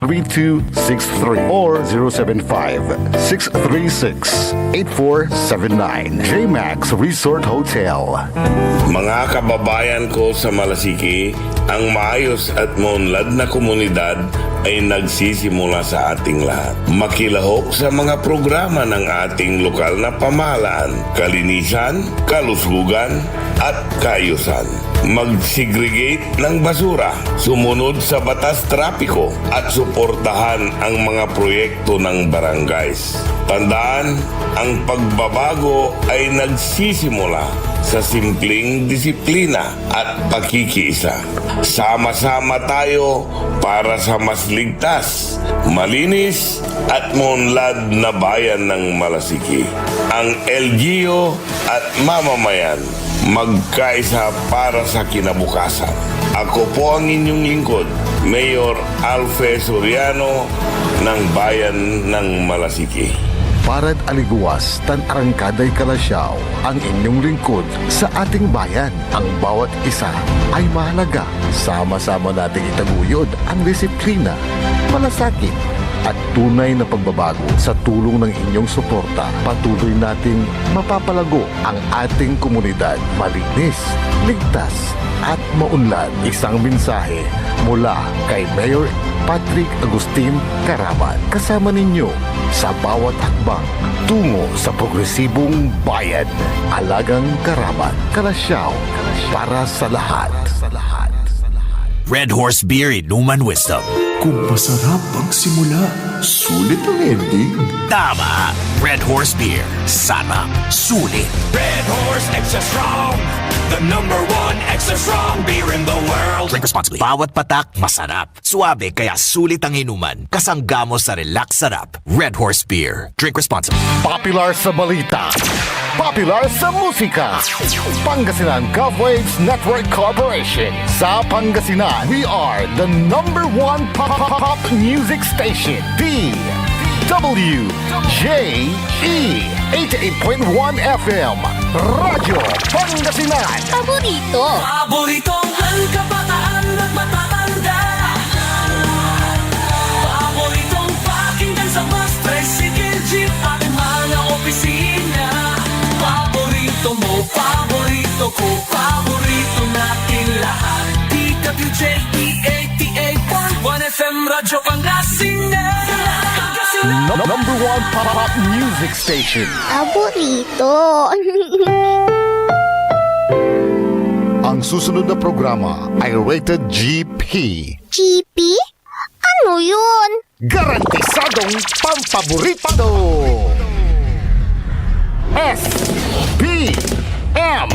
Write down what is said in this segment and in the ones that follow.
3263 or 075-636-8479. JMax Resort Hotel. Mga kababayan ko sa Malasiki, ang maayos at maunlad na komunidad ay nagsisimula sa ating lahat. Makilahok sa mga programa ng ating lokal na pamahalaan, kalinisan, kalusugan, at kaayusan. Mag-segregate ng basura, sumunod sa batas trapiko, at suportahan ang mga proyekto ng barangays. Tandaan, ang pagbabago ay nagsisimula sa simpleng disiplina at pakikiisa. Sama-sama tayo para sa mas ligtas, malinis at maunlad na bayan ng Malasiki. Ang LGU at mamamayan magkaisa para sa kinabukasan. Ako po ang inyong lingkod, Mayor Alfe Soriano ng Bayan ng Malasiki. Parad aliguas, tan arangkaday kalasyaw, ang inyong lingkod sa ating bayan. Ang bawat isa ay mahalaga. Sama-sama nating itaguyod ang disiplina, malasakit, at tunay na pagbabago. Sa tulong ng inyong suporta, patuloy nating mapapalago ang ating komunidad. Malinis, ligtas, at maunlad. Isang mensahe mula kay Mayor Patrick Agustin Caraman. Kasama ninyo sa bawat hakbang tungo sa progresibong bayan. Alagang Caraman, Kalasyaw, para sa lahat. Red Horse Beer Inuman Wisdom. Kung masarap ang simula, sulit ang ending. Tama! Red Horse Beer. Sarap. Sulit. Red Horse Extra Strong, the #1 extra strong beer in the world. Drink responsibly. Bawat patak, masarap. Suabe, kaya sulit ang inuman. Kasanggamo sa relax sarap. Red Horse Beer. Drink responsibly. Popular sa balita, popular sa musika. Pangasinan Waves Network Corporation. Sa Pangasinan, we are the #1 pop music station. DWJE 88.1 FM Radyo Pangasinan. Paboritong kabataan at matatanda. Paboritong pakinggan sa bus, tricycle, jeep at mga opisina. Paborito mo, paborito ko, paborito natin lahat. DWJE 88.1 FM Radyo Pangasinan. #1 pop music station. Paborito. Ang susunod na programa ay rated GP. GP? Ano yun? Garantisadong pampaborito. SBM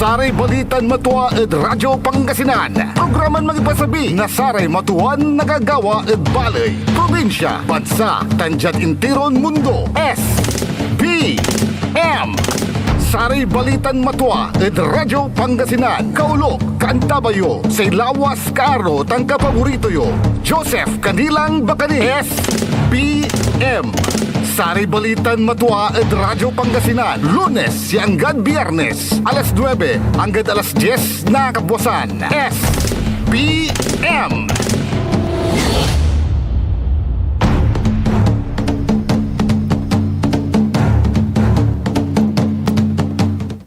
Saray Balitan Matua ed Radyo Pangasinan. Programan magipasabi na Saray Matuan nagagawa ed balay, probinsya, bansa, tanjat intiron mundo. SBM Saray Balitan Matua ed Radyo Pangasinan. Kaulok, Kantabayo, say lawas kaaro tang kapaborito yo. Joseph Kanilang Bakani. SBM Saray Balitan Matua ed Radyo Pangasinan. Lunes hanggang Biyernes, alas 9 hanggang alas 10 na kabuwasan. SBM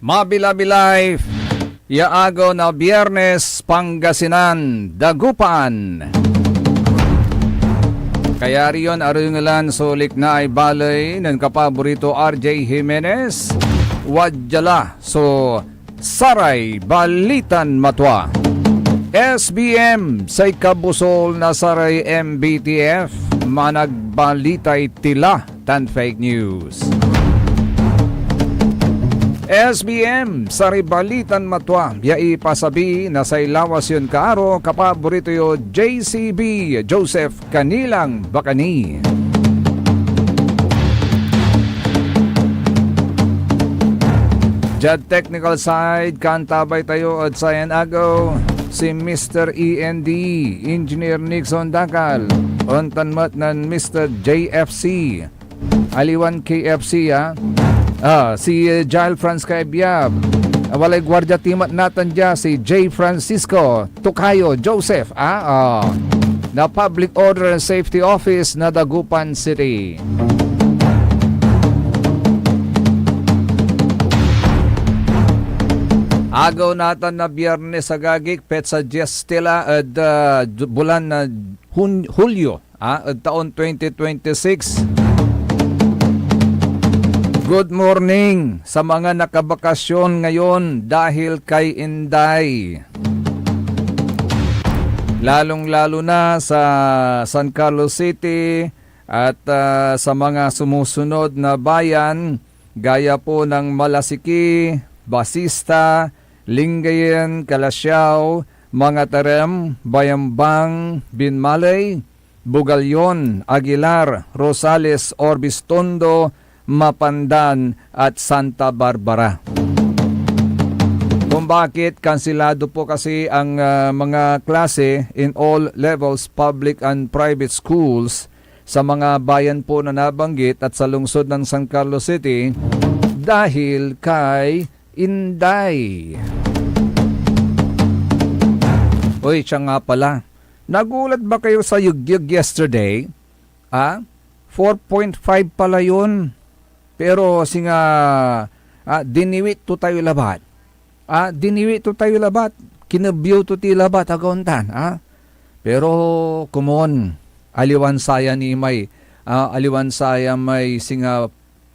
Mabilabi Life, Yaago na Biyernes, Pangasinan, Dagupan. Kaya riyon arungalan sulik na ay balay ng kapaborito RJ Jimenez, Wadjala, so Saray Balitan Matua. SBM sa ikabusol na Saray MBTF, managbalitay tila tan fake news. SBM Saray Balitan Matua, yai pasabi na sa ilawas yun kaaro kapaborito yo JCB Joseph Kanilang Bakani. Jad technical side, kantabay tayo at sayan agaw si Mr. END, Engineer Nixon Dakal, ontanmat ng Mr. JFC, Aliwan KFC si Jail Franz Kaibiyab, walay gwardiya timat natin dyan si J. Francisco Tukayo Joseph na Public Order and Safety Office na Dagupan City. Agaw natin na Biyernes agagik petsa Jestela at bulan na Hulyo at taon 2026. Good morning sa mga nakabakasyon ngayon dahil kay Inday. Lalong-lalo na sa San Carlos City at sa mga sumusunod na bayan gaya po ng Malasiki, Basista, Lingayen, Kalasyaw, Mga Tarem, Bayambang, Binmalay, Bugalyon, Aguilar, Rosales, Orbistondo, Mapandan at Santa Barbara. Kung bakit kansilado po kasi ang mga klase in all levels, public and private schools sa mga bayan po na nabanggit at sa lungsod ng San Carlos City dahil kay Inday. Uy, siya nga pala. Nagulat ba kayo sa yugyug yesterday? 4.5 pala yun. Pero singa diniwit to tayo labat. Diniwit to tayo labat. Kinabyo to ti labat agontan. Pero kumon, aliwan saya ni may aliwan saya may singa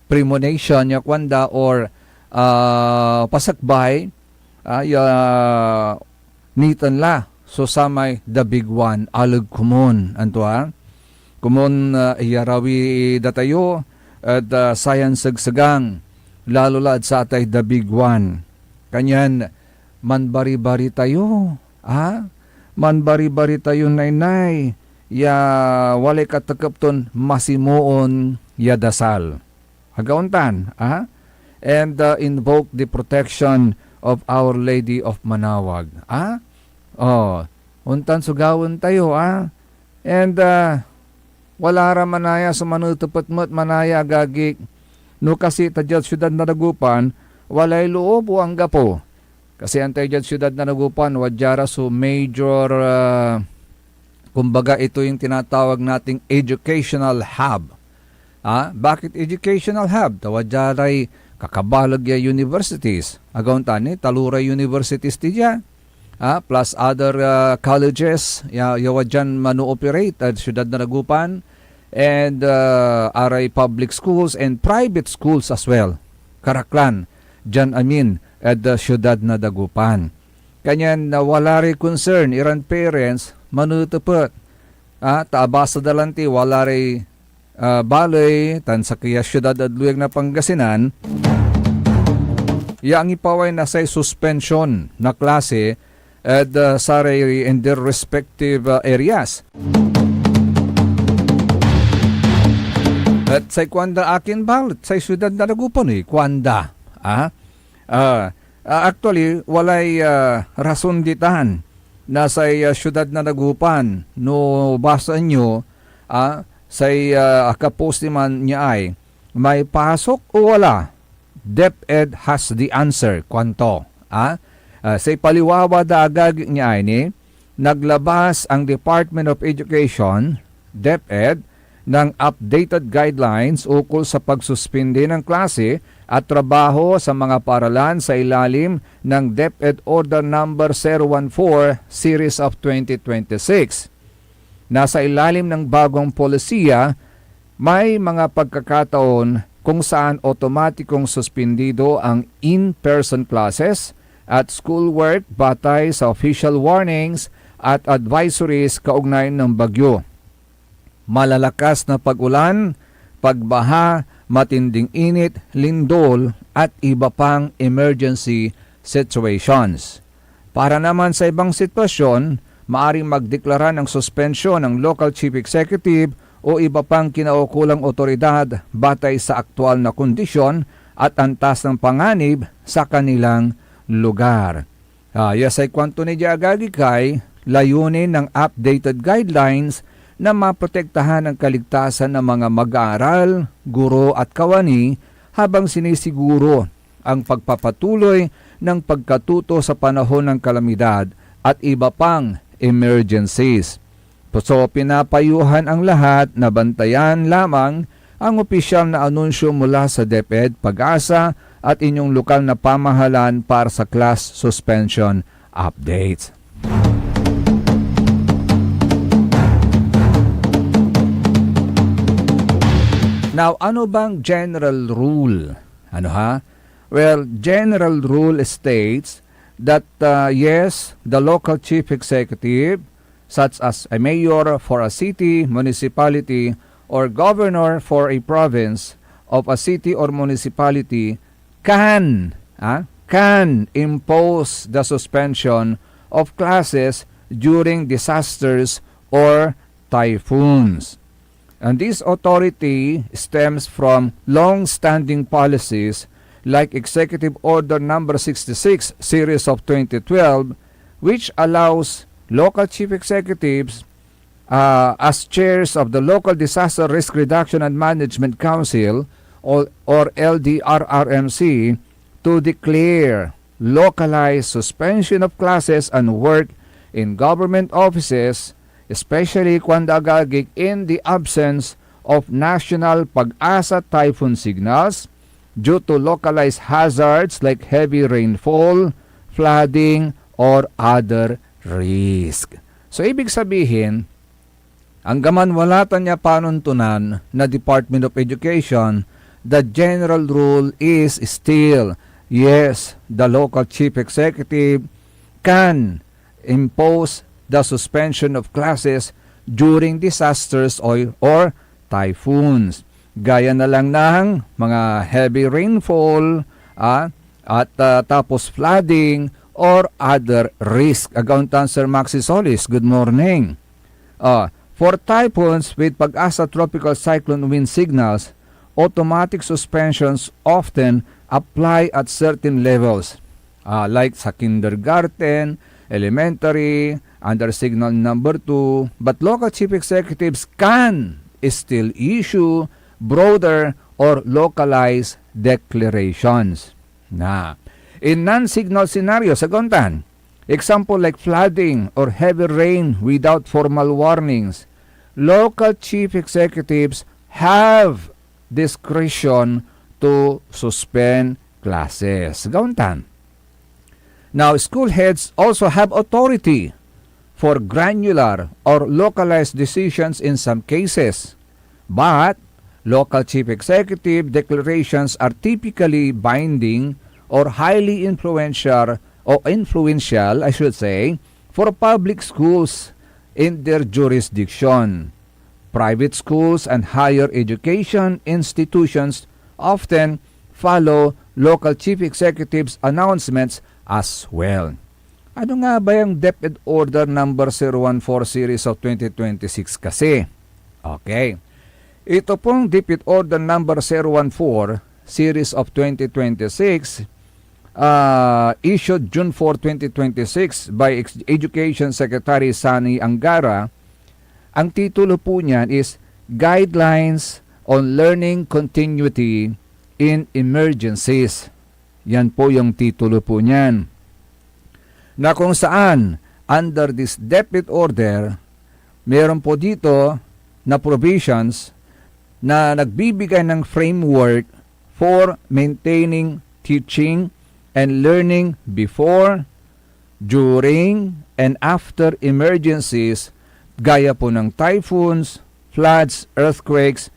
premonition ya kwanda or pasakbay nitan la. So samay the big one alag kumon anto kumon iyarawi datayo at sayan sagsagang lalo laad sa atay the big one kanyan manbari-bari tayo manbari-bari tayo naynay ya walay katakapton masimuon ya dasal agauntan and invoke the protection of Our Lady of Manawag untan sugawon tayo and wala ra manaya sa manutupat mo't manaya agagik no kasi tadyat syudad na Dagupan walay loob o ang gapo kasi ang tadyat syudad na Dagupan wadyara so major kumbaga ito yung tinatawag nating educational hub. Bakit educational hub? Tawadyaray kakabalag ya universities agauntan Taluray Universities tidya plus other colleges yawa dyan manu-operate at syudad na Dagupan and aray public schools and private schools as well karaklan dyan at syudad na Dagupan kanyan na wala rin concern iran parents manutupot taabasa dalanti wala rin balay tan sa kaya syudad at luyag na Pangasinan ang ipaway na say suspension na klase at SARAY in their respective areas. At sa kwanda akin balit sa syudad na Dagupan kwanda. Actually, walay rason ditan na sa syudad na Dagupan no basa nyo sa kapostiman niya ay may pasok o wala. DepEd has the answer kwanto. Sa paliwawa da agag niya ay naglabas ang Department of Education, DepEd, ng updated guidelines ukol sa pagsuspindi ng klase at trabaho sa mga paaralan sa ilalim ng DepEd Order Number 014 Series of 2026. Nasa ilalim ng bagong polisiya, may mga pagkakataon kung saan otomatikong suspindido ang in-person classes at schoolwork batay sa official warnings at advisories kaugnay ng bagyo. Malalakas na pag-ulan, pagbaha, matinding init, lindol at iba pang emergency situations. Para naman sa ibang sitwasyon, maaring magdeklara ng suspensyon ng local chief executive o iba pang kinaukulang otoridad batay sa aktual na kondisyon at antas ng panganib sa kanilang lugar. Yasay kwanto ni Diagagi kay layunin ng updated guidelines na maprotektahan ang kaligtasan ng mga mag-aaral, guro at kawani habang sinisiguro ang pagpapatuloy ng pagkatuto sa panahon ng kalamidad at iba pang emergencies. So, pinapayuhan ang lahat na bantayan lamang ang opisyal na anunsyo mula sa DepEd, Pag-asa at inyong lokal na pamahalaan para sa class suspension updates. Now, ano bang general rule? Ano ha? Well, general rule states that yes, the local chief executive, such as a mayor for a city, municipality, or governor for a province of a city or municipality can impose the suspension of classes during disasters or typhoons. And this authority stems from long-standing policies like Executive Order Number 66, Series of 2012, which allows local chief executives as chairs of the Local Disaster Risk Reduction and Management Council or LDRRMC to declare localized suspension of classes and work in government offices, especially kung agagig in the absence of national Pag-asa typhoon signals due to localized hazards like heavy rainfall, flooding, or other risk. So, ibig sabihin, hanggaman wala niya panuntunan na Department of Education, the general rule is still, yes, the local chief executive can impose the suspension of classes during disasters or typhoons. Gaya na lang ng mga heavy rainfall at tapos flooding or other risk. Agauntan Sir Maxi Solis, good morning. For typhoons with Pag-asa tropical cyclone wind signals, automatic suspensions often apply at certain levels, like sa kindergarten, elementary, under signal number 2, but local chief executives can still issue broader or localized declarations. In non-signal scenarios, saguntan, example like flooding or heavy rain without formal warnings, local chief executives have discretion to suspend classes. Saguntan. Now, school heads also have authority for granular or localized decisions in some cases, but local chief executive declarations are typically binding or highly influential, I should say, for public schools in their jurisdiction. Private schools and higher education institutions often follow local chief executives' announcements as well. Ano nga ba yung DepEd Order Number 014 Series of 2026 kasi? Okay. Ito pong DepEd Order Number 014 Series of 2026 issued June 4, 2026 by Education Secretary Sani Angara. Ang titulo po niyan is Guidelines on Learning Continuity in Emergencies. Yan po yung titulo po niyan. Na kung saan, under this DepEd order, meron po dito na provisions na nagbibigay ng framework for maintaining teaching and learning before, during, and after emergencies gaya po ng typhoons, floods, earthquakes,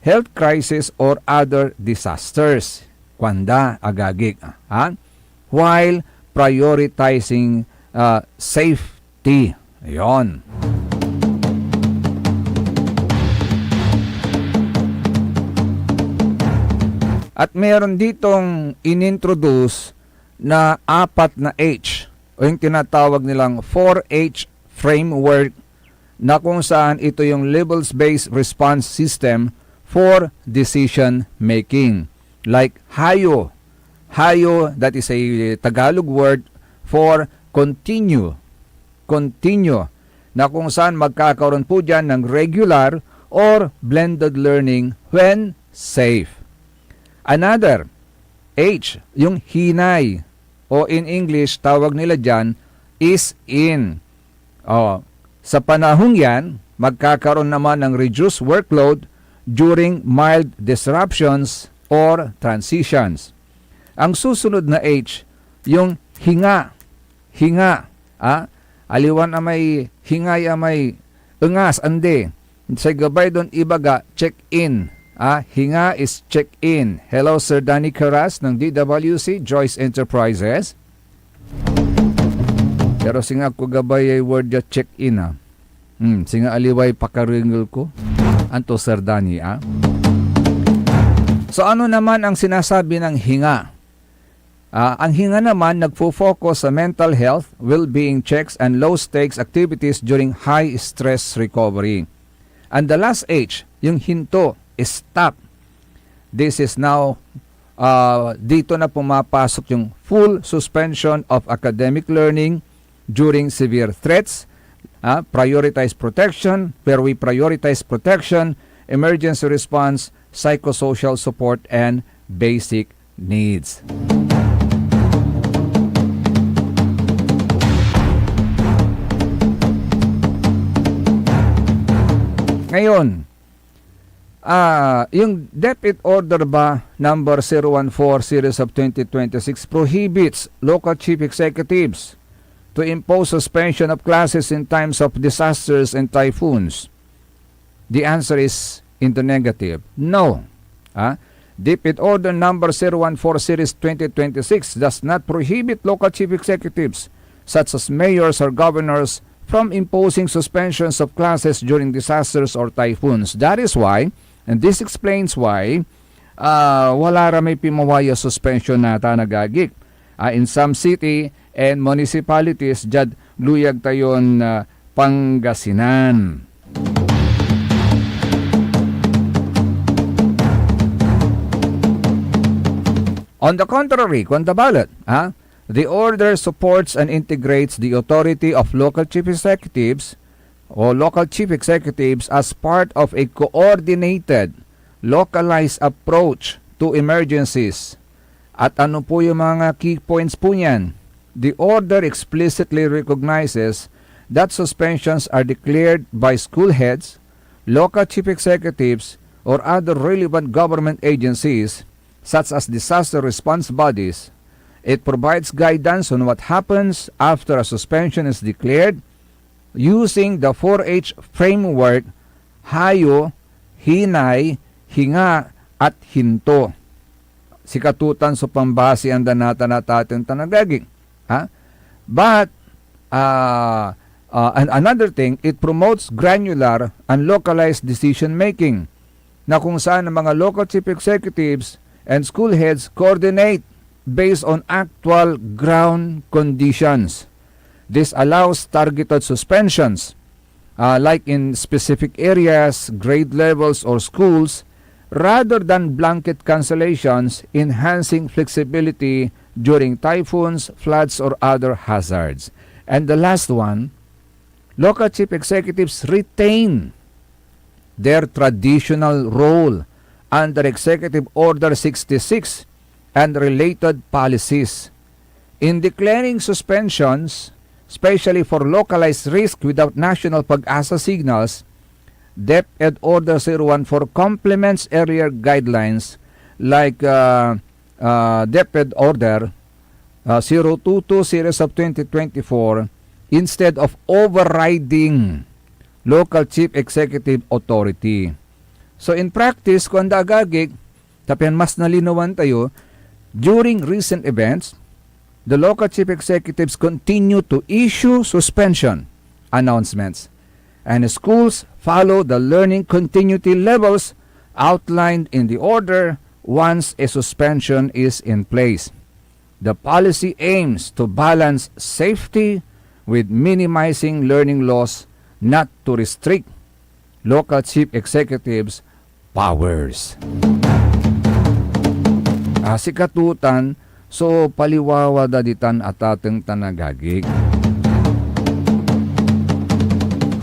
health crisis, or other disasters. Kwanda, agagik. While prioritizing safety. Ayon. At meron ditong inintroduce na 4 na H o yung tinatawag nilang 4H framework na kung saan ito yung levels-based response system for decision making. Like HAYO. HAYO, that is a Tagalog word for continue. Continue. Na kung saan magkakaroon po dyan ng regular or blended learning when safe. Another, H, yung hinay. O in English, tawag nila dyan, is in. Sa panahong yan, magkakaroon naman ng reduced workload during mild disruptions or transitions. Ang susunod na H, yung hinga. Hinga. Aliwan amay hingay amay engas ande. Sa gabay doon ibaga check-in. Hinga is check-in. Hello Sir Danny Caras ng DWC Joyce Enterprises. Pero singa ko gabay ay word ya check-in singa aliway pakaringol ko. Anto Sir Danny So ano naman ang sinasabi ng hinga? Ang hinga naman nagfo-focus sa mental health, well-being checks, and low-stakes activities during high-stress recovery. And the last H, yung hinto, is stop. This is now, dito na pumapasok yung full suspension of academic learning during severe threats, prioritize protection, where we prioritize protection, emergency response, psychosocial support, and basic needs. Ngayon, yung DepEd Order ba number 014 series of 2026 prohibits local chief executives to impose suspension of classes in times of disasters and typhoons. The answer is in the negative. No. DepEd Order number 014 series 2026 does not prohibit local chief executives such as mayors or governors from imposing suspensions of classes during disasters or typhoons. That is why, and this explains why, wala ra may pimawaya suspension nata nagagik. In some city and municipalities, jad luyag tayon Pangasinan. On the contrary, kung ballot, the order supports and integrates the authority of local chief executives or local chief executives as part of a coordinated, localized approach to emergencies. At ano po yung mga key points po niyan? The order explicitly recognizes that suspensions are declared by school heads, local chief executives, or other relevant government agencies such as disaster response bodies. It provides guidance on what happens after a suspension is declared using the 4H framework, hayo, hinay, hinga, at hinto. Sikatutan sa pambasi ang danata na tatin tanagaging. But, and another thing, it promotes granular and localized decision making na kung saan ang mga local chief executives and school heads coordinate based on actual ground conditions. This allows targeted suspensions, like in specific areas, grade levels, or schools, rather than blanket cancellations, enhancing flexibility during typhoons, floods, or other hazards. And the last one, local chief executives retain their traditional role under Executive Order 66 and related policies. In declaring suspensions, especially for localized risk without national pag-asa signals, DepEd Order 014 complements earlier guidelines like DepEd Order 022 series of 2024 instead of overriding local chief executive authority. So in practice, kung agagig, tapian mas nalinawan tayo, during recent events, the local chief executives continue to issue suspension announcements, and schools follow the learning continuity levels outlined in the order once a suspension is in place. The policy aims to balance safety with minimizing learning loss, not to restrict local chief executives' powers. Sikatutan, so paliwawa daditan at ating tanagagig.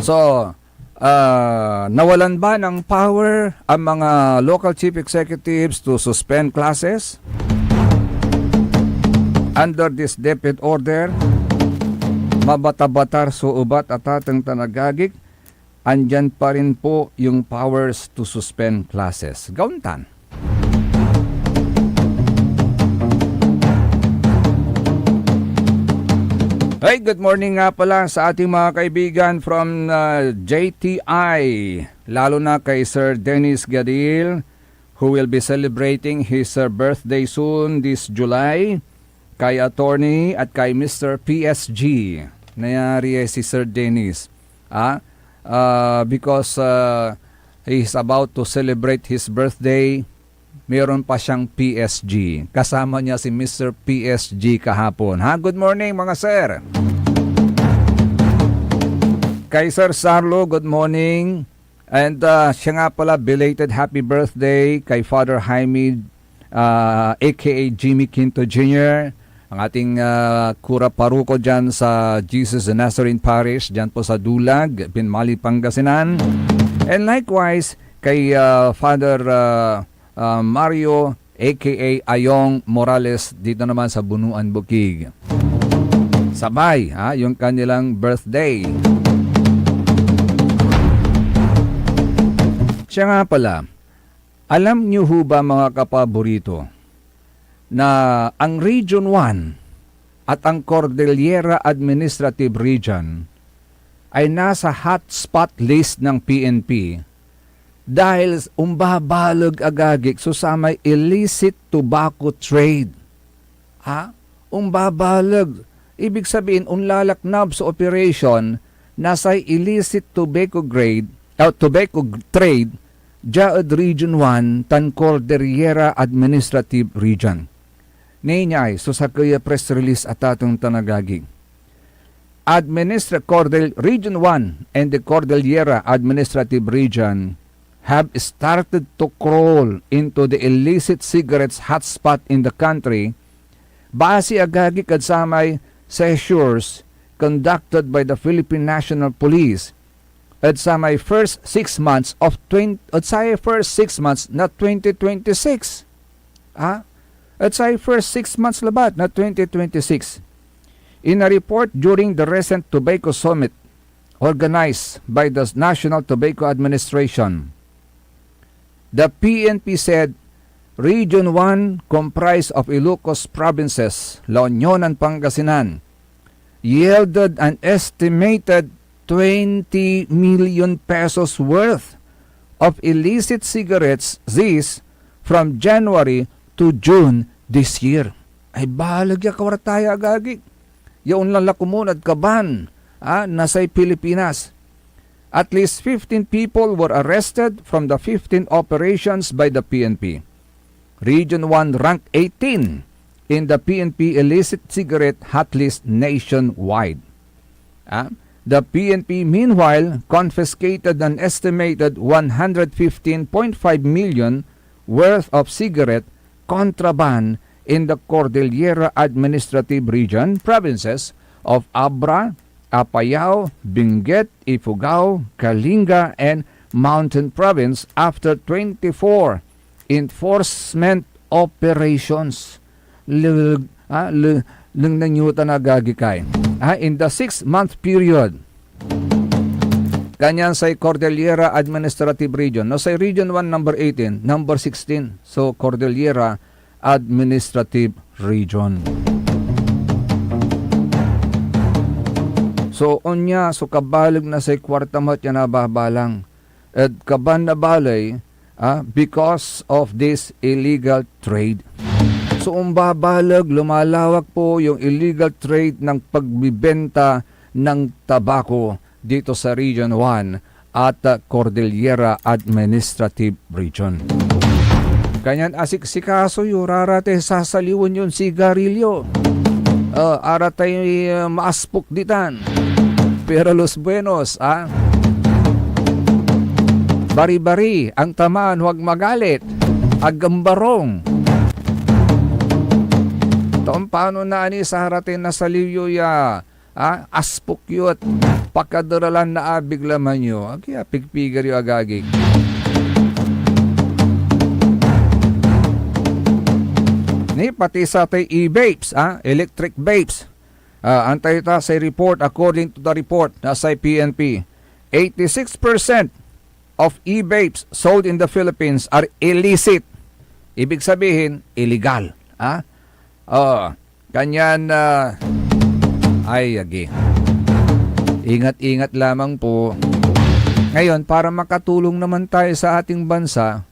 So, nawalan ba ng power ang mga local chief executives to suspend classes under this DepEd order? mabata-batar suubat at atang tanagagik, andyan pa rin po yung powers to suspend classes. Gauntan. Hey, good morning nga pala sa ating mga kaibigan from JTI, lalo na kay Sir Dennis Gadil, who will be celebrating his birthday soon this July, kay attorney at kay Mr. PSG. Nayari si Sir Dennis. Because he's about to celebrate his birthday, meron pa siyang PSG. Kasama niya si Mr. PSG kahapon. Good morning mga sir. Kay Sir Sarlo, good morning. And siya nga pala, belated happy birthday kay Father Jaime, aka Jimmy Quinto Jr., ang ating kura paruko dyan sa Jesus the Nazarene Parish, dyan po sa Dulag, Binmali, Pangasinan. And likewise, kay Father Mario, aka Ayong Morales, dito naman sa Bunuan, Bukig. Sabay, yung kanilang birthday. Siya nga pala, alam niyo ho ba mga kapaborito, na ang Region 1 at ang Cordillera Administrative Region ay nasa hotspot list ng PNP dahil umbabalog agagik susamay illicit tobacco trade. Umbabalog. Ibig sabihin, unlalaknab sa operation nasa illicit tobacco trade Jaad Region 1 tan Cordillera Administrative Region. Ninyay, so sa kaya press release at atong tanagagi. Region 1 and the Cordillera Administrative Region have started to crawl into the illicit cigarettes hotspot in the country base agagi kadsamay seizures conducted by the Philippine National Police at sa may first 6 months of na 2026. At sa first 6 months labat na 2026. In a report during the recent Tobacco Summit organized by the National Tobacco Administration, the PNP said Region 1 comprised of Ilocos provinces, La Union and Pangasinan, yielded an estimated 20 million pesos worth of illicit cigarettes from January to June this year. Ay balag ya kawarataya agagi. Yaon lang lakumunad kaban nasay Pilipinas. At least 15 people were arrested from the 15 operations by the PNP. Region 1 ranked 18 in the PNP illicit cigarette hot list nationwide. The PNP, meanwhile, confiscated an estimated 115.5 million worth of cigarette contraband in the Cordillera Administrative Region provinces of Abra, Apayao, Benguet, Ifugao, Kalinga, and Mountain Province after 24 enforcement operations. Nanyutan na gagikay. In the 6-month period, kanyan sa Cordillera Administrative Region. No, sa Region 1, number 18, number 16. So, Cordillera Administrative Region. So, so kabalag na sa kwartamat yan nababalang. At kaban na balay, because of this illegal trade. So umbabalag, lumalawak po yung illegal trade ng pagbibenta ng tabako dito sa Region 1 at Cordillera Administrative Region. Kanyan asiksikaso yung rarate sasaliwan yun sigarilyo. Aratay maaspok ditan. Pero los buenos, bari-bari, ang tamaan huwag magalit. Agambarong. Taon paano na ani sa haratin na saliyo ya aspok yut pakadaralan na abiglaman nyo kaya pigpigar yung agagig. Ni pati sa tay e-vapes, electric vapes, Antay ta sa report, according to the report na sa PNP, 86% of e-vapes sold in the Philippines are illicit. Ibig sabihin, illegal. Kanyan ay agi. Ingat-ingat lamang po. Ngayon, para makatulong naman tayo sa ating bansa,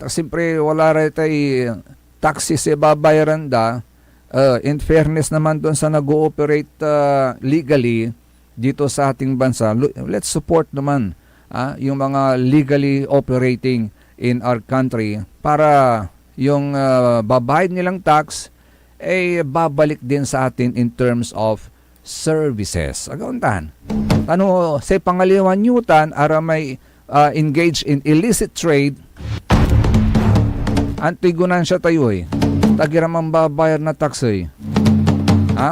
siyempre wala rin tayo taxes babayaran da. In fairness naman doon sa nag-ooperate legally dito sa ating bansa, let's support naman yung mga legally operating in our country para yung babayad nilang tax ay babalik din sa atin in terms of services. Agauntan. Ano, sa pangaliwan nyutan, ara may engage in illicit trade, antigunan siya tayo tagiramang babayar na tax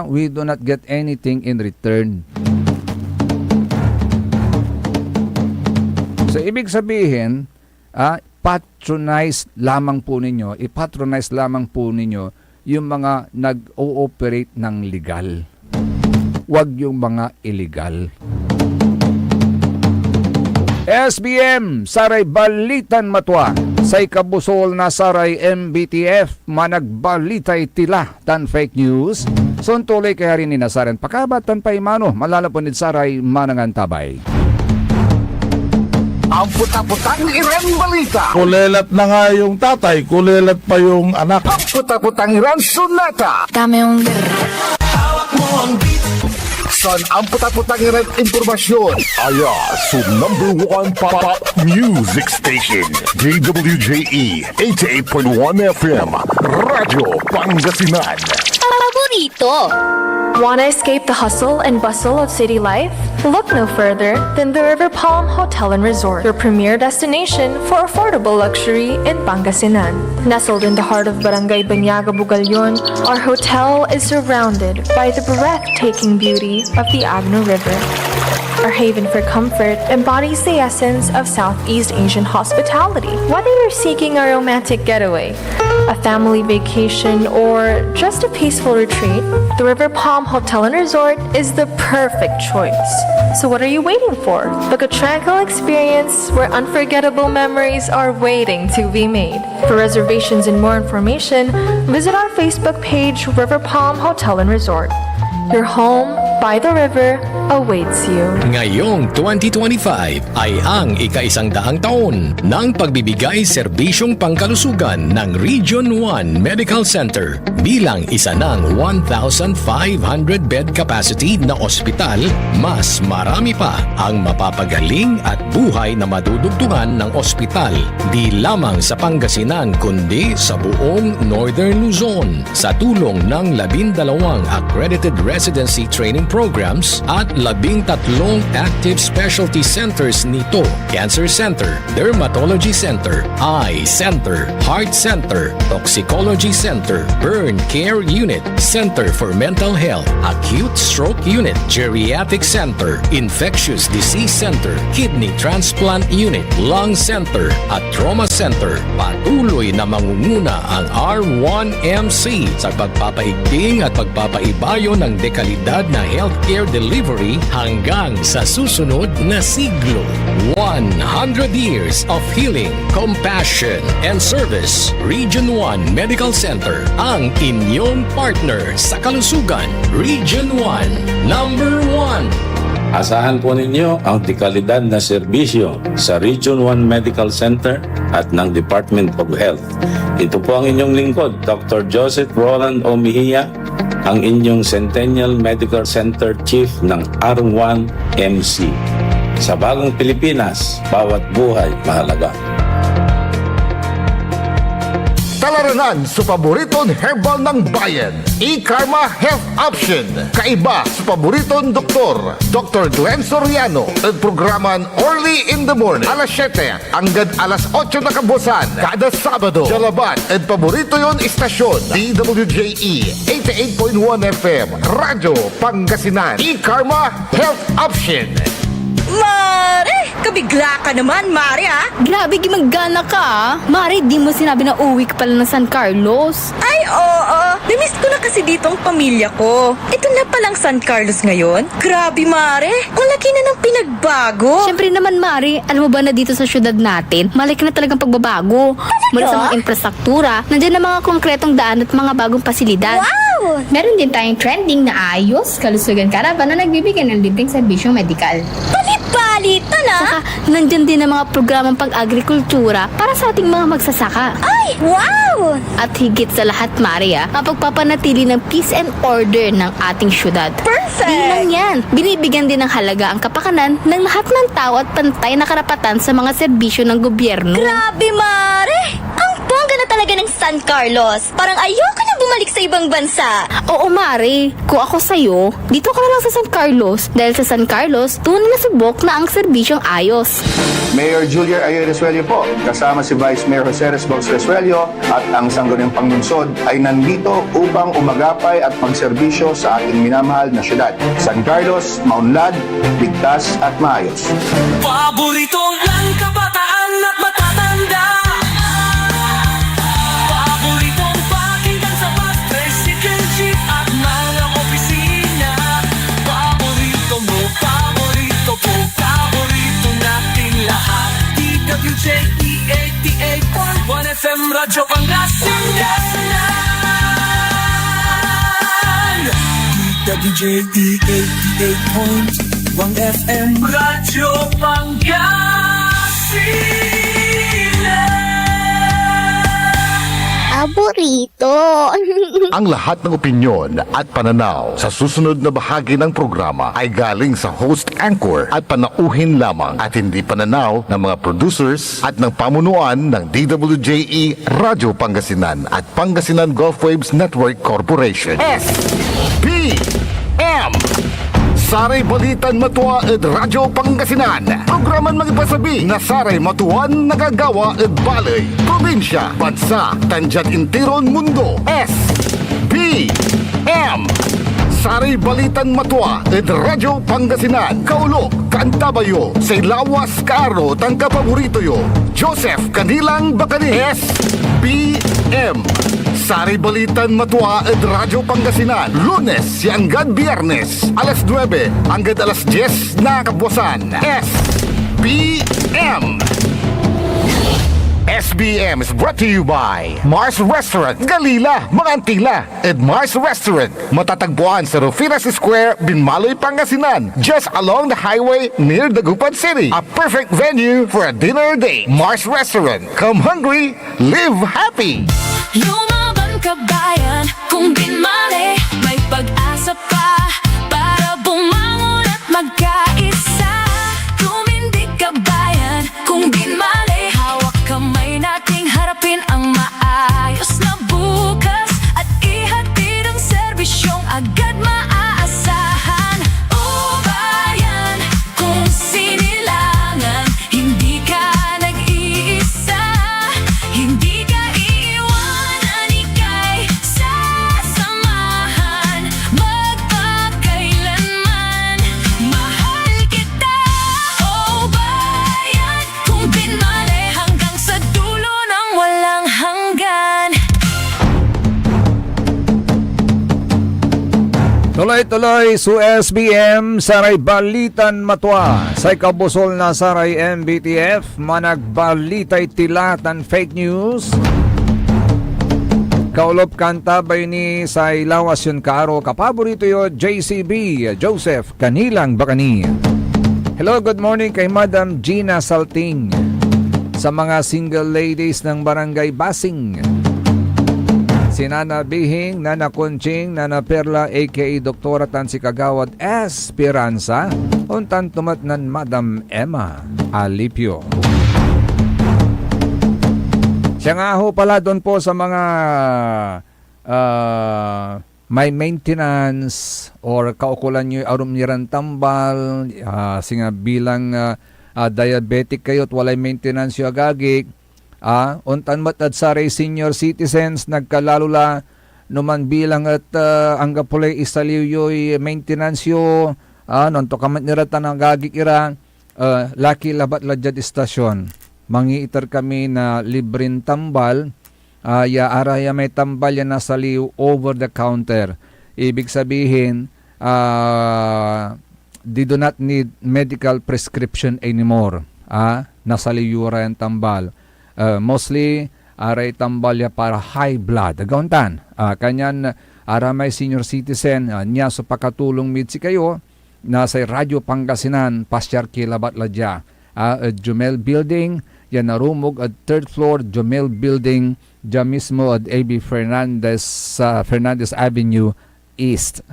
we do not get anything in return. So, ibig sabihin, patronize lamang po ninyo, i-patronize lamang po ninyo yung mga nag-ooperate ng legal. Huwag yung mga illegal. SBM, Saray Balitan Matwa. Say kabusol na Saray MBTF, managbalitay tila tan fake news. Son tuloy kaya rin ni Nasaran pakabatan pa imano, malalapunid Saray manangantabay. Ang puta-putang Iran balita. Kulelat na nga yung tatay, kulelat pa yung anak. Ang puta-putang Iran sunata. Dami yung Son ang puta-putang Iran impormasyon. Aya, so number 1 pop music station. DWJE 88.1 FM. Radyo Pangasinan. paborito. Want to escape the hustle and bustle of city life? Look no further than the River Palm Hotel and Resort, your premier destination for affordable luxury in Pangasinan. Nestled in the heart of Barangay Banyaga, Bugalyon, our hotel is surrounded by the breathtaking beauty of the Agno River. Our haven for comfort embodies the essence of Southeast Asian hospitality. Whether you're seeking a romantic getaway, a family vacation, or just a peaceful retreat, the River Palm Hotel and Resort is the perfect choice. So what are you waiting for? Book a tranquil experience where unforgettable memories are waiting to be made. For reservations and more information, visit our Facebook page, River Palm Hotel and Resort. Your home by the river awaits you. Ngayong 2025 ay ang ika-100 taon ng pagbibigay serbisyong pangkalusugan ng Region 1 Medical Center bilang isa ng 1,500 bed capacity na ospital. Mas marami pa ang mapapagaling at buhay na madudugtungan ng ospital di lamang sa Pangasinan kundi sa buong Northern Luzon sa tulong ng 12 accredited residency training programs at 13 active specialty centers nito: Cancer Center, Dermatology Center, Eye Center, Heart Center, Toxicology Center, Burn Care Unit, Center for Mental Health, Acute Stroke Unit, Geriatric Center, Infectious Disease Center, Kidney Transplant Unit, Lung Center at Trauma Center. Patuloy na mangunguna ang R1MC sa pagpapaigting at pagpapaibayo ng dekalidad na healthcare delivery hanggang sa susunod na siglo. 100 years of healing, compassion, and service. Region 1 Medical Center, ang inyong partner sa kalusugan. Region 1, number 1. Asahan po ninyo ang dekalidad na serbisyo sa Region 1 Medical Center at ng Department of Health. Ito po ang inyong lingkod, Dr. Joseph Roland Omihia, ang inyong Centennial Medical Center Chief ng R1MC. Sa bagong Pilipinas, bawat buhay mahalaga. Talaranan sa paboritong herbal ng bayan, E-Karma Health Option. Kaiba sa paboritong doktor, Dr. Glenn Soriano. At programan Early in the Morning, alas 7 hanggang alas 8 na kabusan. Kada Sabado, Jalaban. At paborito yon istasyon, DWJE 88.1 FM, Radyo Pangasinan. E-Karma Health Option. Maaari! Kabigla ka naman, Maaari, ha? Grabe Grabe, gimanggana ka. Mari, di mo sinabi na uwi ka pala ng San Carlos. Ay, oo. Namiss ko na kasi dito ang pamilya ko. Ito na palang San Carlos ngayon. Grabe, Mare. Ang laki na ng pinagbago. Siyempre naman, Mari, alam mo ba na dito sa syudad natin, malaki na talagang pagbabago. Mula sa mga infrastruktura, nandiyan na mga konkretong daan at mga bagong pasilidad. Wow! Meron din tayong trending na ayos, kalusugan caravan na nagbibigay ng libreng serbisyong medikal. Balita na! Saka, nandyan din ang mga programang pag-agrikultura para sa ating mga magsasaka. Ay, wow! At higit sa lahat, Maria, ang pagpapanatili ng peace and order ng ating syudad. Perfect! Di lang yan, binibigyan din ng halaga ang kapakanan ng lahat ng tao at pantay na karapatan sa mga serbisyo ng gobyerno. Grabe, Mare! Ang bongga na talaga ng San Carlos. Parang ayoko na bumalik sa ibang bansa. Oo, Mari. Kung ako sa'yo, dito ka na lang sa San Carlos. Dahil sa San Carlos, tunay na subok na ang serbisyong ayos. Mayor Julia Ayer Resuello po, kasama si Vice Mayor Jose Resbox Resuello at ang sangguniang panglungsod ay nandito upang umagapay at magserbisyo sa ating minamahal na syudad. San Carlos, maunlad, ligtas at maayos. Paborito ng kabataan at matatanda. Paboritong pakinggan sa bus, tricycle, jeep at mga opisina. Paborito mo, paborito ko, paborito nating lahat. DWJE 88.1 FM Radyo Pangasinan. DWJE 88.1 FM Radyo Pangasinan. Paborito. Ang lahat ng opinyon at pananaw sa susunod na bahagi ng programa ay galing sa host anchor at panauhin lamang at hindi pananaw ng mga producers at ng pamunuan ng DWJE Radio Pangasinan at Pangasinan Gulf Waves Network Corporation. SBM Saray Balitan Matua ed Radyo Pangasinan. Programan magipasabi na Saray Matuan nagagawa ed balay, probinsya, bansa, tanjat intiron mundo. SBM Saray Balitan Matua ed Radyo Pangasinan. Kaulo, Kantabayo, say lawas kaaro tang kapaborito yo. Joseph Kanilang Bakani. SBM Saray Balitan Matua ed Radyo Pangasinan. Lunes hanggang Biyernes, alas 9 hanggang alas 10 na kabuwasan. SBM SBM is brought to you by Mars Restaurant, Galila, Mangantila, and Mars Restaurant. Matatagpuan sa Rufinas Square, Binmaloy, Pangasinan, just along the highway near Dagupan City. A perfect venue for a dinner date. Mars Restaurant. Come hungry, live happy. Lumaban ka bayan, kung binmali, may pag-asa pa para bumangon at magkaisa. Tumindig ka bayan, kung binmali, hawak kamay nating harapin ang maayos na bukas at ihatid ang serbisyong agad maaasahan. O bayan, kung sinilangan, hindi ka nag-iisa, hindi ka iiwanan, ika'y sasamahan magpakailanman. Mahal kita, o bayan, kung binmali hanggang sa dulo ng walang hanggan. Tuloy-tuloy su SBM Saray Balitan Matua sa kabusol na Saray MBTF managbalitay tilatan fake news. Kaulop kantabay ni sa ilawas yun kaaro kapaborito yo JCB Joseph Kanilang Bakani. Hello, good morning kay Madam Gina Salting sa mga single ladies ng Barangay Basing. Si Nana Bihing, Nana Kunching, Nana Perla, a.k.a. Doktora Tansi Kagawad Esperanza, untan tumatnan Madam Emma Alipio. Siya nga ho pala doon po sa mga may maintenance or kaukulan nyo arum niran tambal, singa bilang diabetic kayo at walay maintenance yung agagik. Untan matad saray senior citizens nagkalalula numan bilang at ang gapulay isaliw yo'y maintenance yo nonto kamat nirata ng gagik ira laki labat lajad istasyon mangiiter kami na libreng tambal. Ya araya may tambal yan nasa liw over the counter. Ibig sabihin, they do not need medical prescription anymore. Nasa liwura yung tambal. Mostly, aray tambal ya para high blood. Agauntan. Kanyan, aramay senior citizen, niya so pakatulong midsi kayo, nasa Radyo Pangasinan, Pasyar Kilabat Ladya. Jumel Building, yan narumog at third floor, Jumel Building, dyan mismo at AB Fernandez Avenue East.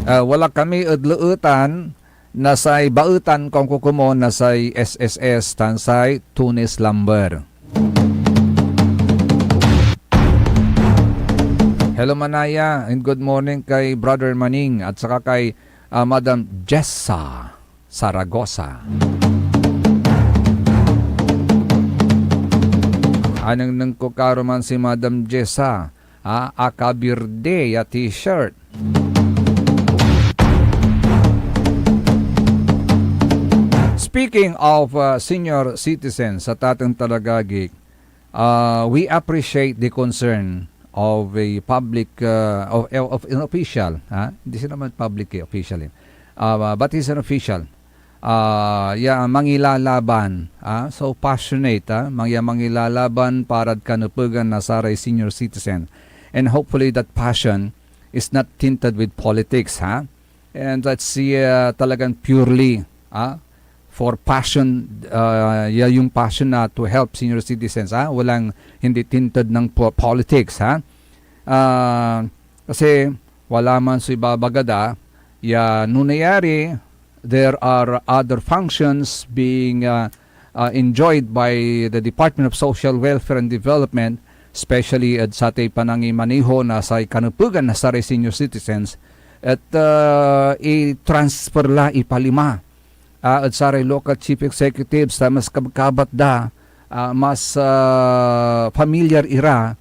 Wala kami at luutan, nasay bautan kung kukumo, nasay SSS, tansay Tunis Lumber. Hello Manaya, and good morning kay Brother Maning at saka kay Madam Jessa Saragosa. Anong nang kukaroman si Madam Jessa? Akabirde ya t-shirt. Speaking of senior citizens sa tatang talagagik, we appreciate the concern of a public, of an official. Hindi siya naman public official. But he's an official. Mangilalaban. So passionate. Mangilalaban para kanupugan na saray senior citizen. And hopefully that passion is not tinted with politics. And that's talagang purely for passion, yung passion na to help senior citizens. Walang hindi tinted ng politics. Kasi wala man sa ibabagada, nunayari, there are other functions being enjoyed by the Department of Social Welfare and Development, especially at sa tay panangimaniho na sa kanupugan na sa senior citizens, at i-transfer la, ipalima at sa local chief executives na mas kabat da, mas familiar ira,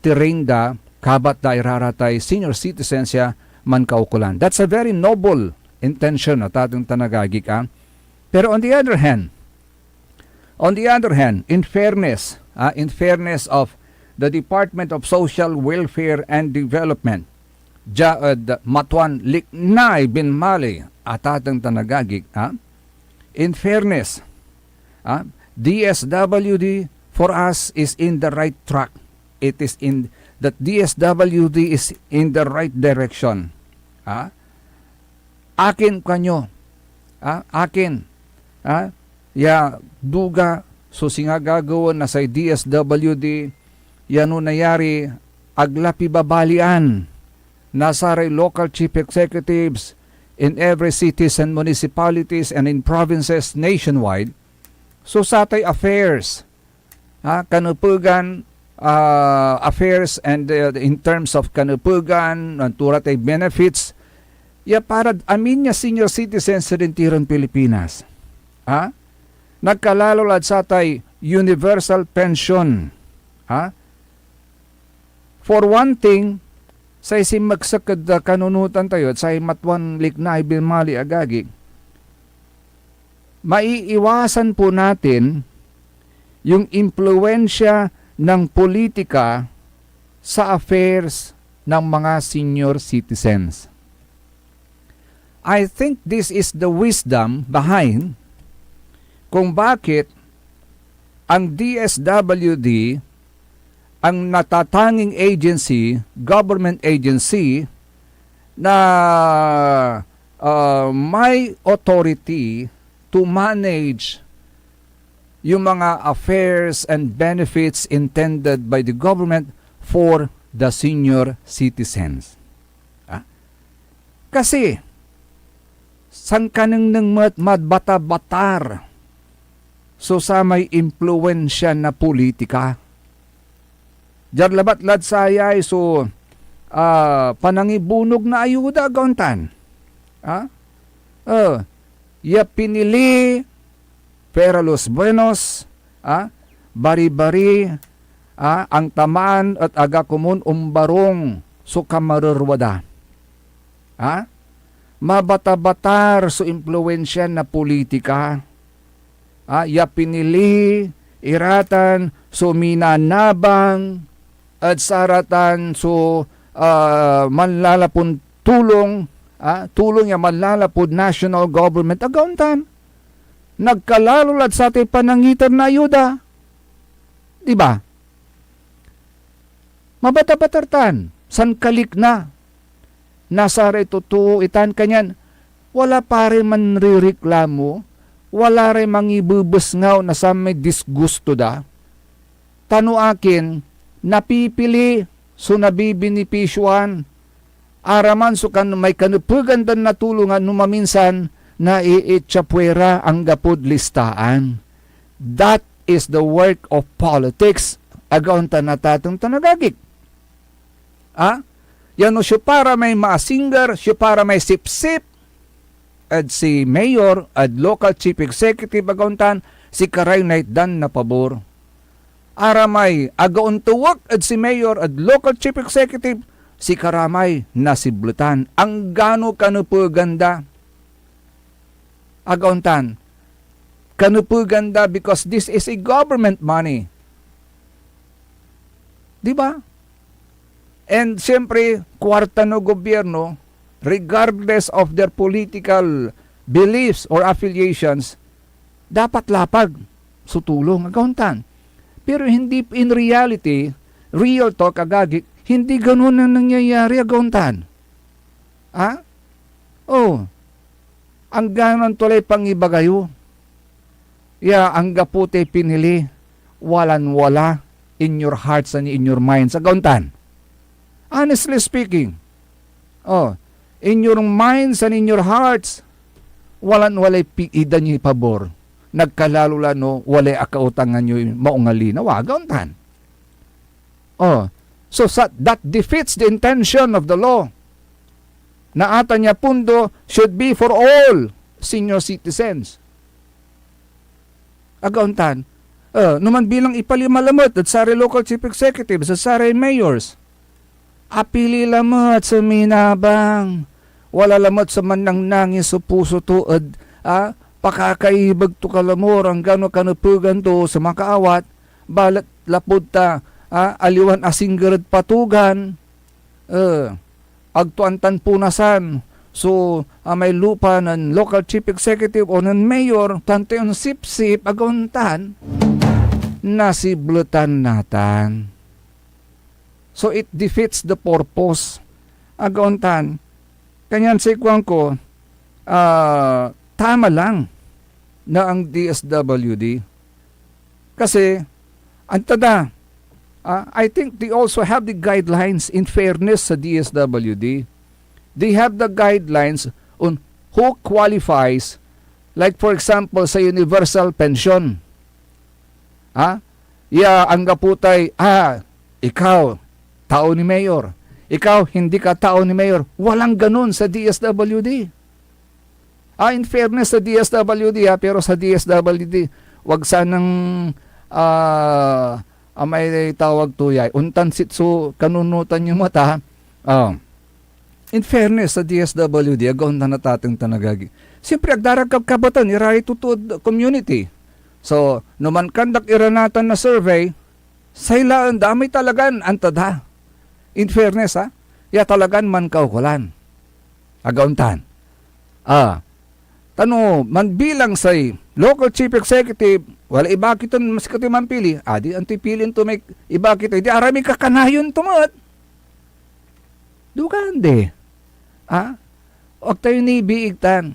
tirenda, kabat da iraratay senior citizens ya man kaukulan. That's a very noble intention at ating tanagagik. Pero on the other hand, in fairness of the Department of Social Welfare and Development, Jaad Matuan Liknay bin Mali at ating tanagagik, in fairness, DSWD for us is in the right track. It is in that DSWD is in the right direction. Akin kanyo. Akin. Duga so singa gagawin na sa DSWD yano nayari aglapi babalian nasaray local chief executives in every cities and municipalities and in provinces nationwide. So satay affairs, kanupugan affairs and in terms of kanupugan, turatay benefits, para amin niya senior citizens sa rintiran Pilipinas. Nagkalalolad satay universal pension. For one thing, sa isim magsakad kanunutan tayo at sa Matuan Liknay bin Mali agagi, maiiwasan po natin yung impluensya ng politika sa affairs ng mga senior citizens. I think this is the wisdom behind kung bakit ang DSWD ang natatanging agency, government agency, na may authority to manage yung mga affairs and benefits intended by the government for the senior citizens. Kasi, sang kanang nang madbata-batar so sa may impluensya na politika. Diyan labat-lad sayay so panangibunog na ayuda gauntan. Pinili pera los buenos, bari-bari, ang tamaan at aga kumun umbarong so kamarurwada. Mabata-batar so impluensya na politika. Ya pinili, iratan, so minanabang, at saratan, so manlalapon tulong, tulong ya manlalapod national government, agauntan. Nagkalalulad sa ating panangitan na ayuda. Diba? Mabata-batartan, san kalik na. Nasara itutuo itan kanyan, wala pa rin man rireklamo, wala rin mangibubus ngaw na sa may disgusto da. Tano akin, napipili, so nabibinipisyuan, araman so kan may kanupugandan na tulungan numaminsan na iitsapwera ang gapod listaan. That is the work of politics. Agaunta na tatong tanagagik. Yan o siya para may maasinggar, siya para may sip-sip, at si mayor at local chief executive agauntan, si karay naitdan na pabor. Aramay agauntuwak at si mayor at local chief executive, si karamay nasiblutan. Ang gano kanupuganda. Agauntan, kanupuganda because this is a government money. Diba? And siyempre, kwarta no gobyerno, regardless of their political beliefs or affiliations, dapat lapag sutulong agauntan. Pero hindi in reality, real talk agagik, hindi ganun na nangyayari agauntan. Ang ganon tulay pangibagayo. Ang gapute pinili, walan-wala in your hearts and in your minds. Agauntan. Honestly speaking, in your minds and in your hearts, walan-walay piidan nyo pabor. Nagkalalula no, walay akautangan nyo maungalina. Agauntan. So that defeats the intention of the law. Na ata niya pundo should be for all senior citizens. Agauntan, naman bilang ipalimalamot at SARAY local chief executive, sa SARAY mayors, apili lamot sa minabang, wala lamot sa manang nangis sa puso to, pakakaibag to kalamor, ang gano kanupugan to sa makaawat, balat lapod ta, aliwan asinggarad patugan, agtuantan punasan. So, may lupa ng local chief executive o ng mayor, tanto yung sip-sip, aguntan, nasiblutan natan. So, it defeats the purpose. Aguntan, kanyan sa ikuan ko, tama lang na ang DSWD. Kasi, antada, I think they also have the guidelines in fairness sa DSWD. They have the guidelines on who qualifies, like for example sa universal pension. Ang gaputay, ikaw, tao ni mayor. Ikaw, hindi ka tao ni mayor. Walang ganun sa DSWD. In fairness sa DSWD, pero sa DSWD, wag sanang may tawag tuyay. Untan sitso, kanunutan yung mata. In fairness sa DSWD, agaw na natatang tanagagi. Siyempre, agdarag kabatan, iray tutud community. So, numan kandak iranatan na survey, sa ilaan damay talagan antada. In fairness, ya talagan man kaukulan. Agauntan. Tano, man bilang say local chief executive, wala iba kiton mas kito mampili. Di antipilin to may iba kito. Di arami kakanayon tumat. Dugande. Huwag tayo nibiigtan.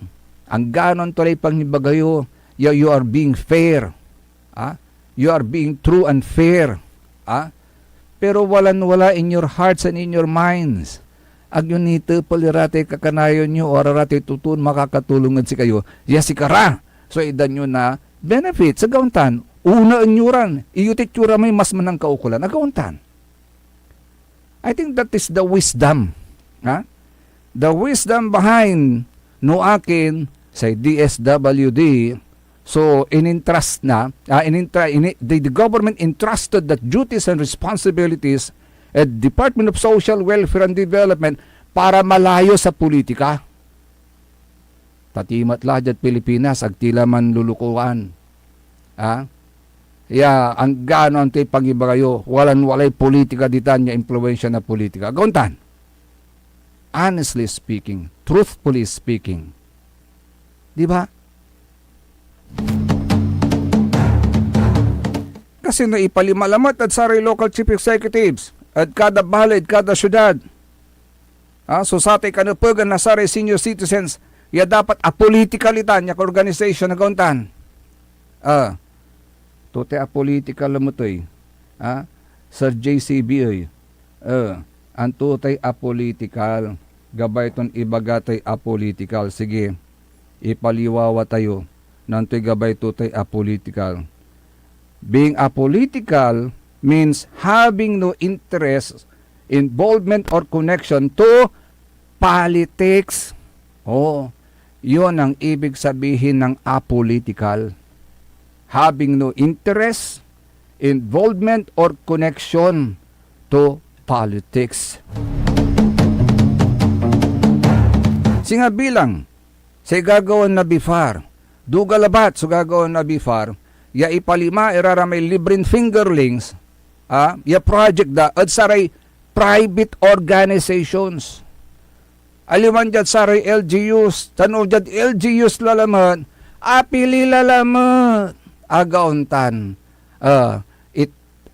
Ang ganon tulay pang nibagayo, you are being fair. You are being true and fair. Pero walan-wala in your hearts and in your minds. Ag yun nito palirate kakanayon nyo o ararate tutun makakatulungan si kayo. Si kara. So idan nyo na benefit sa gauntan. Una anyuran. Iyutit yura may mas manang kaukulan. Agauntan. I think that is the wisdom. The wisdom behind no akin sa DSWD. So, in-entrust na, the government entrusted the duties and responsibilities at Department of Social Welfare and Development para malayo sa politika. Tatimat lajat Pilipinas, agtila man lulukuan. Ang gano ang pangiba kayo, walay politika ditan niya impluensya na politika. Gauntan. Honestly speaking, truthfully speaking. Di ba? Kasi naipalimalamot at saray local chief executives at kada balay, kada syudad. So sa ating kanupugan na saray senior citizens, ya dapat apolitikalitan niya organization na gauntan. Tote apolitical mo to Sir JCB ang tutay apolitical. Gabay ton ibagatay apolitical. Sige, ipaliwawa tayo ng gabay tutay apolitical. Being apolitical means having no interest, involvement, or connection to politics. Yun ang ibig sabihin ng apolitical. Having no interest, involvement, or connection to politics. Singa bilang, sa gagawin na bifar, dugalabat sa gagawin na bifar, ya ipalima iraramay libreng fingerlings, ya project da, at saray private organizations. Aliman dyan saray LGUs, tanong dyan LGUs lalaman, apili lalaman, agauntan,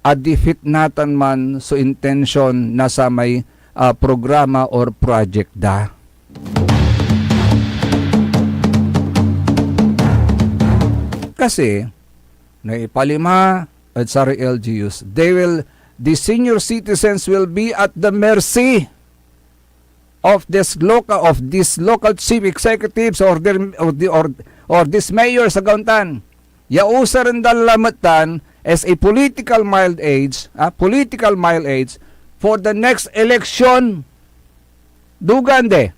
adifit natan man so intention na sa may programa or project da. Kasi, naipalima at sa LGUs, the senior citizens will be at the mercy of these local chief executives or this mayor sa gauntan. Yausa rin dalamatan as a political mild age for the next election. Dugande.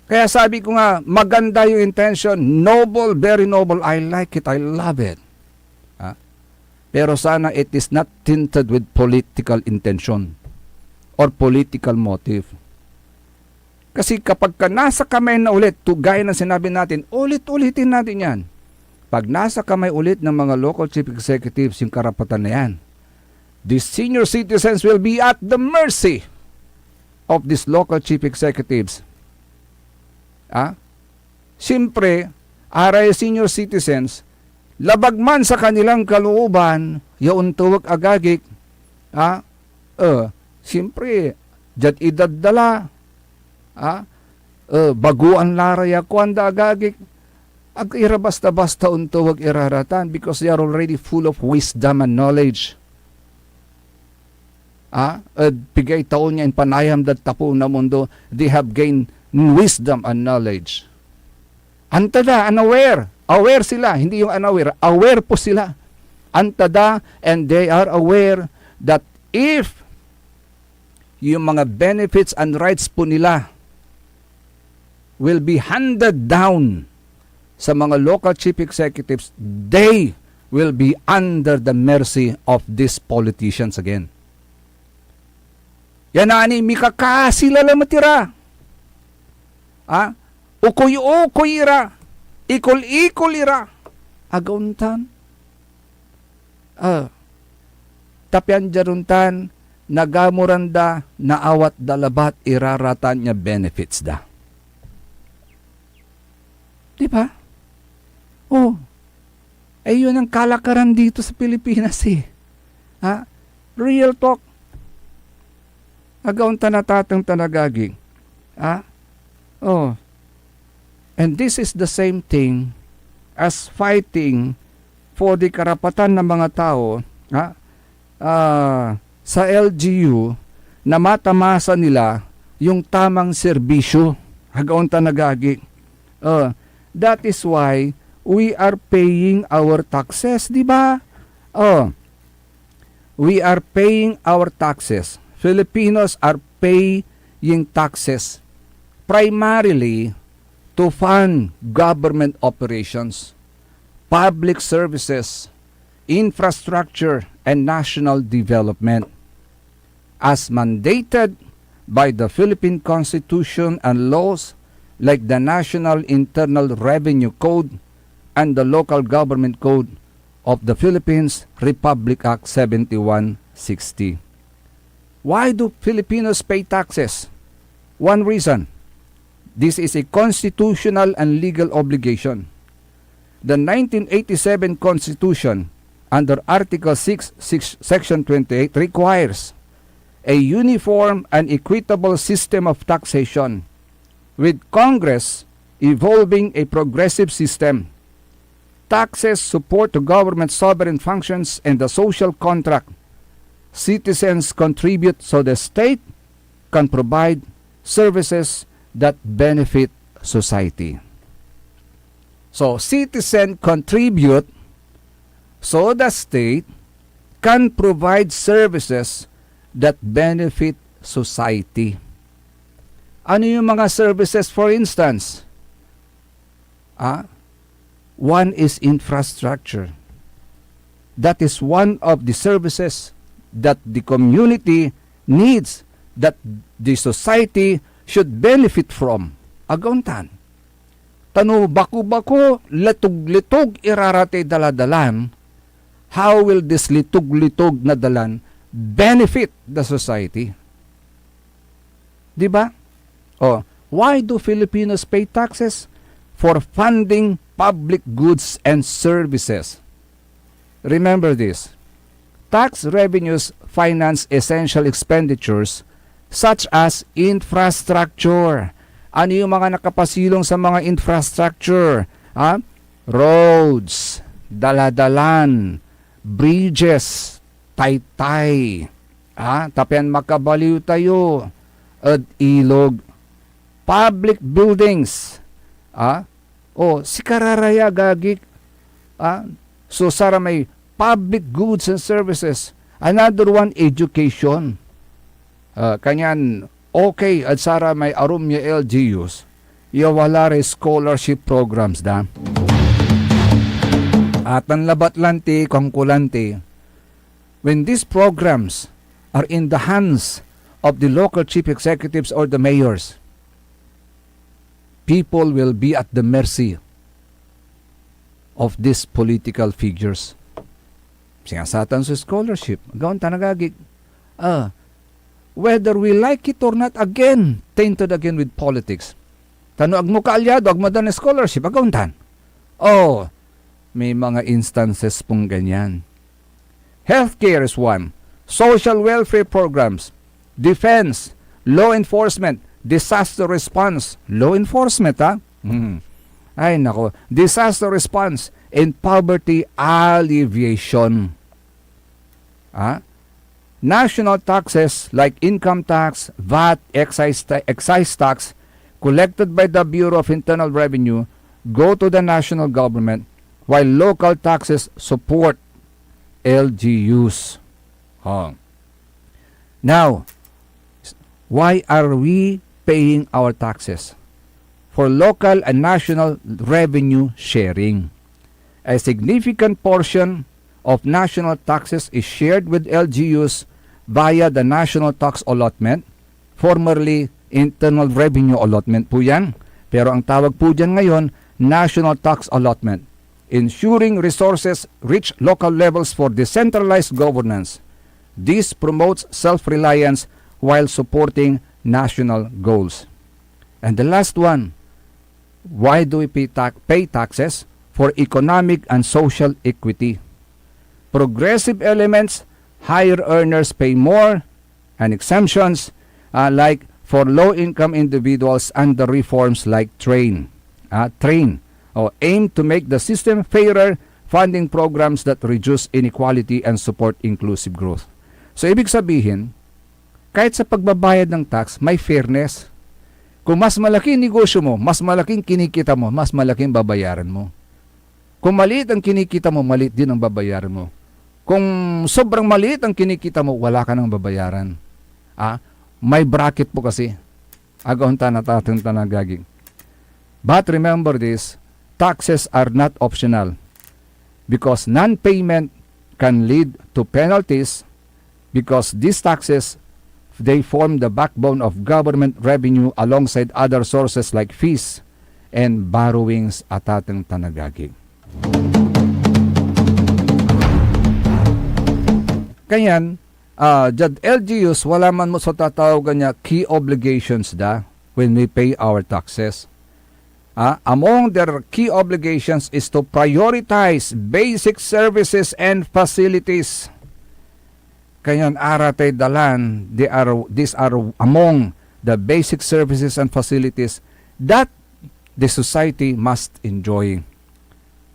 Kaya sabi ko nga, maganda yung intention, noble, very noble, I like it, I love it. Pero sana it is not tinted with political intention or political motive. Kasi kapag ka nasa kamay na ulit, gaya ng sinabi natin, ulit-ulitin natin yan. Pag nasa kamay ulit ng mga local chief executives yung karapatan na yan, the senior citizens will be at the mercy of these local chief executives. Siyempre, aray senior citizens, labag man sa kanilang kalooban, yaon tuwag agagik, siyempre, jad idadala, baguan laraya kuanda agagik, ag ira basta-basta untuwag iraratan because they are already full of wisdom and knowledge. Pigay taon niya in panayam dat tapo na mundo, they have gained wisdom and knowledge. Antada, unaware. Aware sila, hindi yung unaware. Aware po sila. Antada, and they are aware that if yung mga benefits and rights po nila will be handed down sa mga local chief executives, they will be under the mercy of these politicians again. Yan na ani, mikakasila lang matira. Ukoy-ukoy ira, ikol-ikol ira, agauntan. Tapyan jaruntan, nagamuranda, naawat dalabat, iraratan niya benefits da. Diba? Yun ang kalakaran dito sa Pilipinas Real talk. Agauntan na tatang tanagaging. And this is the same thing as fighting for the karapatan ng mga tao sa LGU na matamasa nila yung tamang serbisyo. Hagaon tanagagi. That is why we are paying our taxes, di ba? We are paying our taxes. Filipinos are paying taxes primarily to fund government operations, public services, infrastructure, and national development. As mandated by the Philippine Constitution and laws like the National Internal Revenue Code, and the Local Government Code of the Philippines Republic Act 7160. Why do Filipinos pay taxes? One reason. This is a constitutional and legal obligation. The 1987 Constitution, under Article 6, Section 28, requires a uniform and equitable system of taxation, with Congress evolving a progressive system. Taxes support the government's sovereign functions and the social contract. Citizens contribute so the state can provide services that benefit society. So, citizen contribute so the state can provide services that benefit society. Ano yung mga services, for instance? One is infrastructure. That is one of the services that the community needs, that the society should benefit from. Agontan. Tano bako-bako, litog-litog irarate daladalan. How will this litog-litog na dalan benefit the society? Diba? Why do Filipinos pay taxes? For funding public goods and services. Remember this. Tax revenues finance essential expenditures such as infrastructure. Ano yung mga nakapasilong sa mga infrastructure? Roads, daladalan, bridges, taytay, tapian makabaliw tayo, at ilog, public buildings, si kararaya gagik, so sara may public goods and services. Another one, education. Kanyan, okay, at sara may arumya LGUs, iawala scholarship programs da. At ang labat-lanti, kongkulanti, when these programs are in the hands of the local chief executives or the mayors, people will be at the mercy of these political figures. Singasatan sa scholarship, gawin tanagagig. Whether we like it or not, again, tainted again with politics. Tano agmo kaalyado, agmo dan scholarship, gawin tan. May mga instances pong ganyan. Healthcare is one. Social welfare programs, defense, law enforcement, disaster response, law enforcement, Ay nako, disaster response and poverty alleviation. National taxes like income tax, VAT, excise tax collected by the Bureau of Internal Revenue go to the national government, while local taxes support LGUs. Now, why are we paying our taxes? For local and national revenue sharing. A significant portion of national taxes is shared with LGUs via the National Tax Allotment, formerly Internal Revenue Allotment po yan. Pero ang tawag po dyan ngayon, National Tax Allotment, ensuring resources reach local levels for decentralized governance. This promotes self-reliance while supporting national goals. And the last one, why do we pay taxes? For economic and social equity. Progressive elements, higher earners pay more, and exemptions like for low-income individuals under reforms like aim to make the system fairer, funding programs that reduce inequality and support inclusive growth. So, ibig sabihin, kahit sa pagbabayad ng tax, may fairness. Kung mas malaki negosyo mo, mas malaking kinikita mo, mas malaking babayaran mo. Kung maliit ang kinikita mo, maliit din ang babayaran mo. Kung sobrang maliit ang kinikita mo, wala ka nang babayaran. May bracket po kasi. Agawin natin tanagaging. But remember this, taxes are not optional because non-payment can lead to penalties because these taxes, they form the backbone of government revenue alongside other sources like fees and borrowings at ating tanagaging. Kanyan, Jad LGUs, wala man mo sa tatawagan niya key obligations da when we pay our taxes. Among their key obligations is to prioritize basic services and facilities. Kanyan, aratay dalan, these are among the basic services and facilities that the society must enjoy.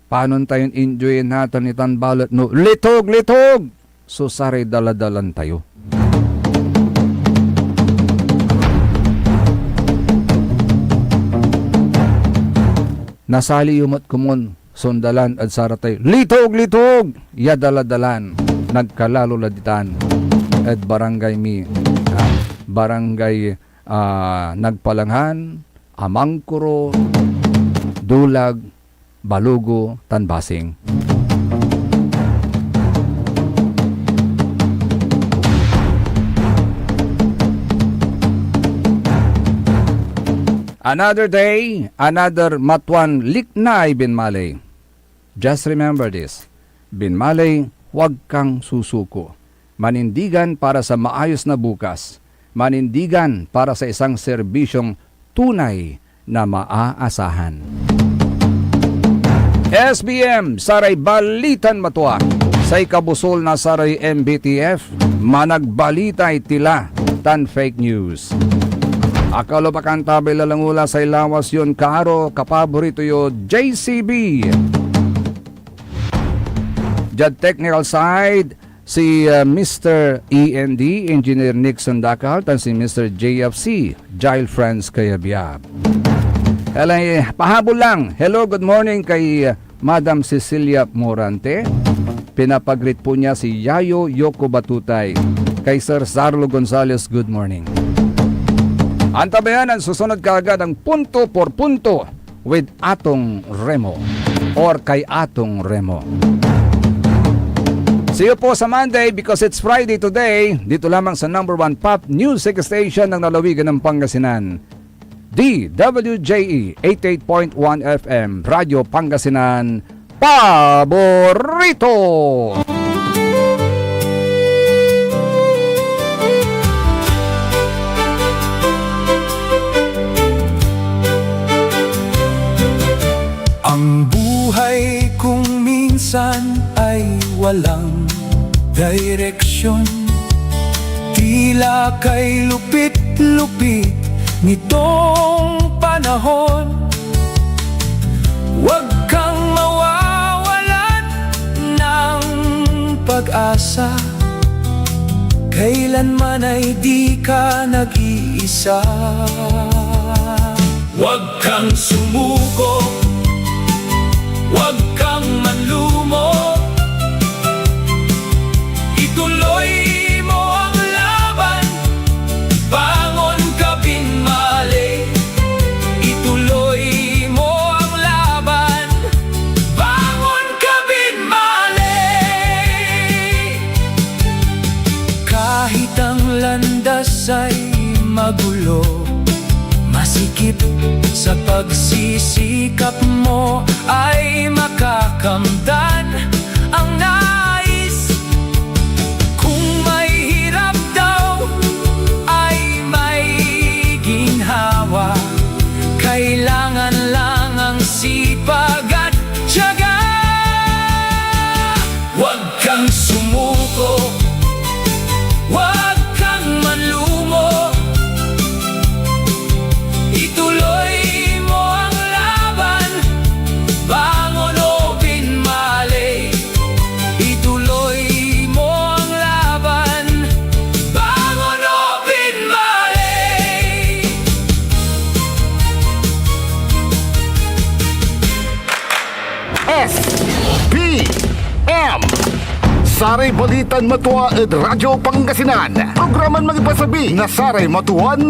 Paano tayo enjoy natin itan balot no? Litog! So saray daladalan tayo. Nasali yumat kumon, sundalan at saratay, litog! Ya daladalan, nagkalalo laditan, at barangay barangay nagpalanghan, amangkuro, dulag, balugo, tanbasing. Another day, another matuan liknay binmalay. Just remember this. Binmalay, huwag kang susuko. Manindigan para sa maayos na bukas. Manindigan para sa isang serbisyong tunay na maaasahan. SBM, Saray Balitan Matua. Sa ikabusol na Saray MBTF, managbalitay tila tan fake news. Akalo pa kang tabay lalangula sa ilawas yon karo kapaborito yo JCB. Jad technical side, si Mr. END, Engineer Nixon Dakal, tan si Mr. JFC, Jail Friends Kayabyab. Pahabol lang. Hello, good morning kay Madam Cecilia Morante. Pinapagreet po niya si Yayo Yoko Batutay. Kay Sir Sarlo Gonzales, good morning. Antabayan ang susunod kaagad ang punto por punto with Atong Remo or kay Atong Remo. See you po sa Monday because it's Friday today. Dito lamang sa number 1 pop music station ng lalawigan ng Pangasinan. DWJE 88.1 FM Radio Pangasinan Paborito! Ang buhay kong minsan ay walang direksyon. Tila kay lupit-lupit nitong panahon. Huwag kang mawawalan ng pag-asa. Kailanman ay di ka nag-iisa. Huwag kang sumuko, huwag kang manlumo. Ituloy mo ang laban, bangon ka binmali. Ituloy mo ang laban, bangon ka binmali. Kahit ang landas ay magulo, masikip sa pagsisikap mo ay makakamtan ang nais. Kung may hirap daw ay may ginhawa, kailangan lang ang sipag at tiyaga. Huwag kang sumuko, huwag kang manlumo. Ituloy mo ang laban, bangon o binmali. Ituloy mo ang laban, bangon o binmali. SPM Saray Balitan Matua at Radyo Pangasinan. Programan magipasabi na Saray Matuan